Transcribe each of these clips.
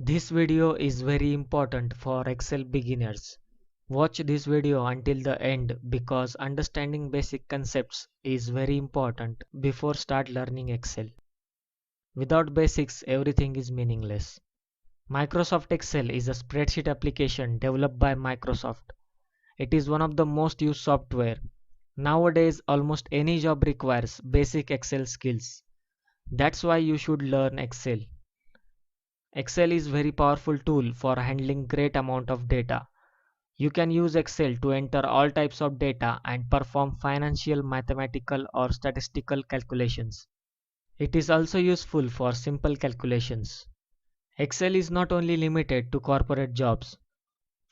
This video is very important for Excel beginners. Watch this video until the end because understanding basic concepts is very important before start learning Excel. Without basics, everything is meaningless. Microsoft Excel is a spreadsheet application developed by Microsoft. It is one of the most used software. Nowadays, almost any job requires basic Excel skills. That's why you should learn Excel. Excel is very powerful tool for handling great amount of data. You can use Excel to enter all types of data and perform financial, mathematical or statistical calculations. It is also useful for simple calculations. Excel is not only limited to corporate jobs.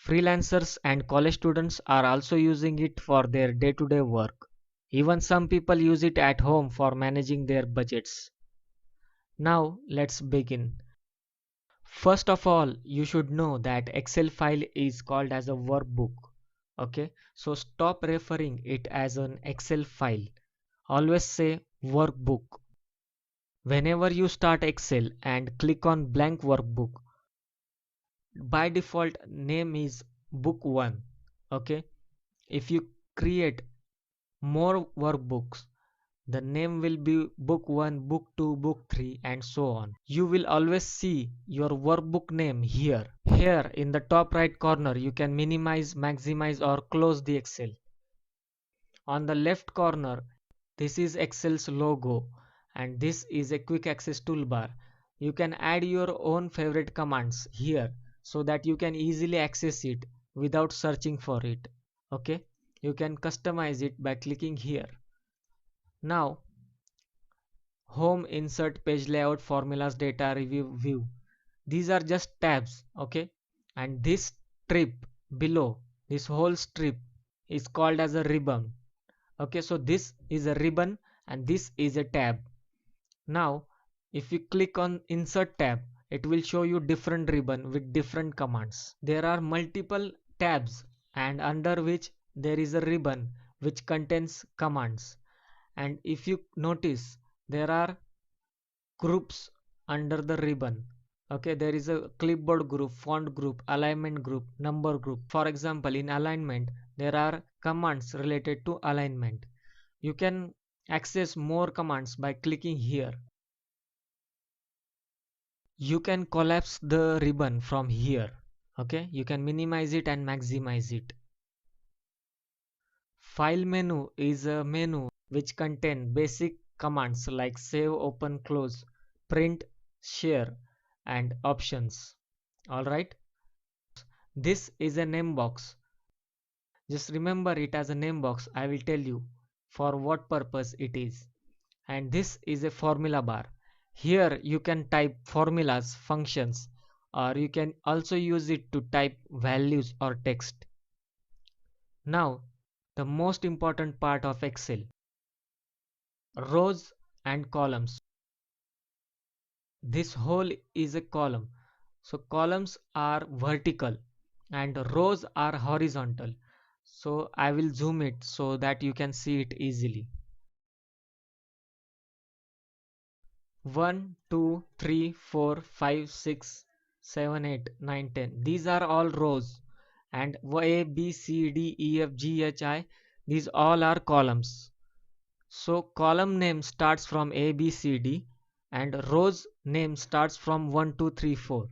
Freelancers and college students are also using it for their day-to-day work. Even some people use it at home for managing their budgets. Now let's begin. First of all, you should know that Excel file is called as a workbook. Okay, so stop referring it as an Excel file. Always say workbook. Whenever you start Excel and click on blank workbook, by default name is book 1. Okay, if you create more workbooks, the name will be book 1, book 2, book 3 and so on. You will always see your workbook name here. Here in the top right corner you can minimize, maximize or close the Excel. On the left corner this is Excel's logo and this is a quick access toolbar. You can add your own favorite commands here so that you can easily access it without searching for it. Okay, you can customize it by clicking here. Now home, insert, page layout, formulas, data, review, view. These are just tabs, okay? And this strip below, this whole strip is called as a ribbon. Okay, so this is a ribbon and this is a tab. Now, if you click on insert tab, it will show you different ribbon with different commands. There are multiple tabs and under which there is a ribbon which contains commands. And if you notice, there are groups under the ribbon. Okay, there is a clipboard group, font group, alignment group, number group. For example, in alignment there are commands related to alignment. You can access more commands by clicking here. You can collapse the ribbon from here. Okay, you can minimize it and maximize it. File menu is a menu which contain basic commands like save, open, close, print, share and options. Alright, this is a name box. Just remember it as a name box. I will tell you for what purpose it is. And this is a formula bar. Here you can type formulas, functions, or you can also use it to type values or text. Now the most important part of Excel, rows and columns. This whole is a column. So columns are vertical and rows are horizontal. So I will zoom it so that you can see it easily. 1, 2, 3, 4, 5, 6, 7, 8, 9, 10. These are all rows and A, B, C, D, E, F, G, H, I. These all are columns. So column name starts from A, B, C, D and rows name starts from 1, 2, 3, 4.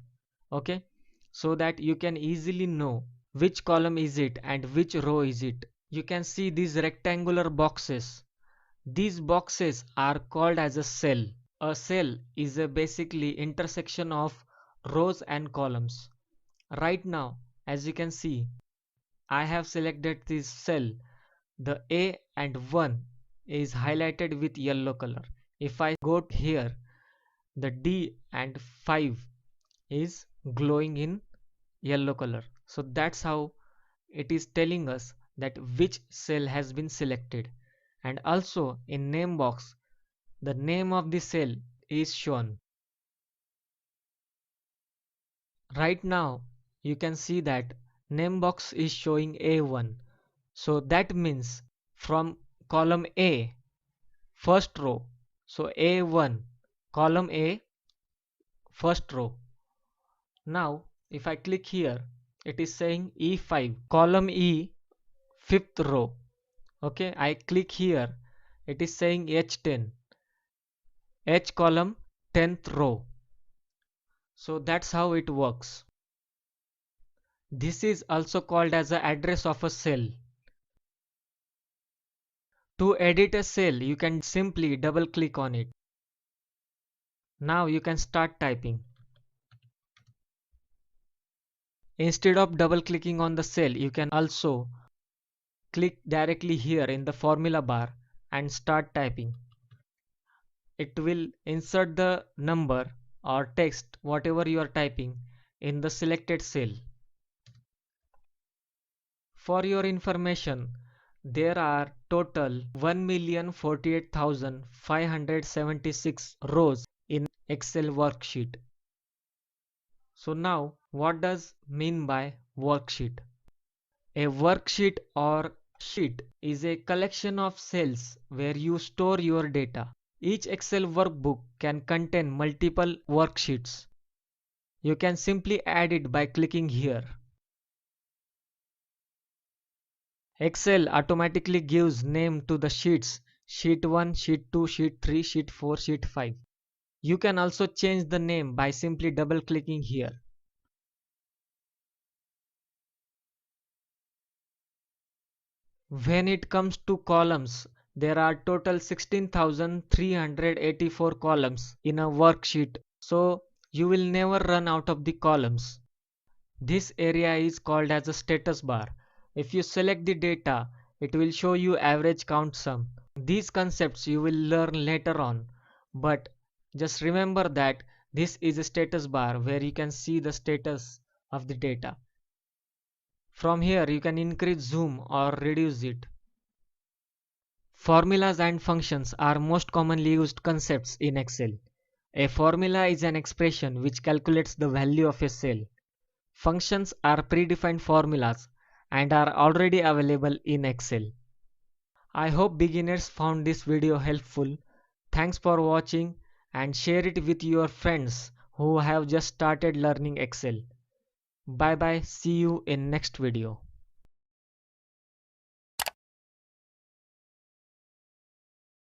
Okay, so that you can easily know which column is it and which row is it. You can see these rectangular boxes. These boxes are called as a cell. A cell is a basically intersection of rows and columns. Right now, as you can see, I have selected this cell. The A and 1 is highlighted with yellow color. If I go here, the D and 5 is glowing in yellow color. So that's how it is telling us that which cell has been selected. And also in name box, the name of the cell is shown. Right now you can see that name box is showing A1. So that means from column A, first row, so A1, column A, first row. Now, if I click here, it is saying E5, column E, 5th row. Okay, I click here, it is saying H10, H column, 10th row. So that's how it works. This is also called as the address of a cell. To edit a cell, you can simply double click on it. Now you can start typing. Instead of double clicking on the cell, you can also click directly here in the formula bar and start typing. It will insert the number or text, whatever you are typing, in the selected cell. For your information, there are total 1,048,576 rows in Excel worksheet. So now, what does mean by worksheet? A worksheet or sheet is a collection of cells where you store your data. Each Excel workbook can contain multiple worksheets. You can simply add it by clicking here. Excel automatically gives name to the sheets: sheet 1, sheet 2, sheet 3, sheet 4, sheet 5. You can also change the name by simply double clicking here. When it comes to columns, there are total 16,384 columns in a worksheet, so you will never run out of the columns. This area is called as a status bar. If you select the data, it will show you average count sum. These concepts you will learn later on, but just remember that this is a status bar where you can see the status of the data. From here you can increase zoom or reduce it. Formulas and functions are most commonly used concepts in Excel. A formula is an expression which calculates the value of a cell. Functions are predefined formulas and are already available in Excel. I hope beginners found this video helpful. Thanks for watching and share it with your friends who have just started learning Excel. Bye bye, see you in next video.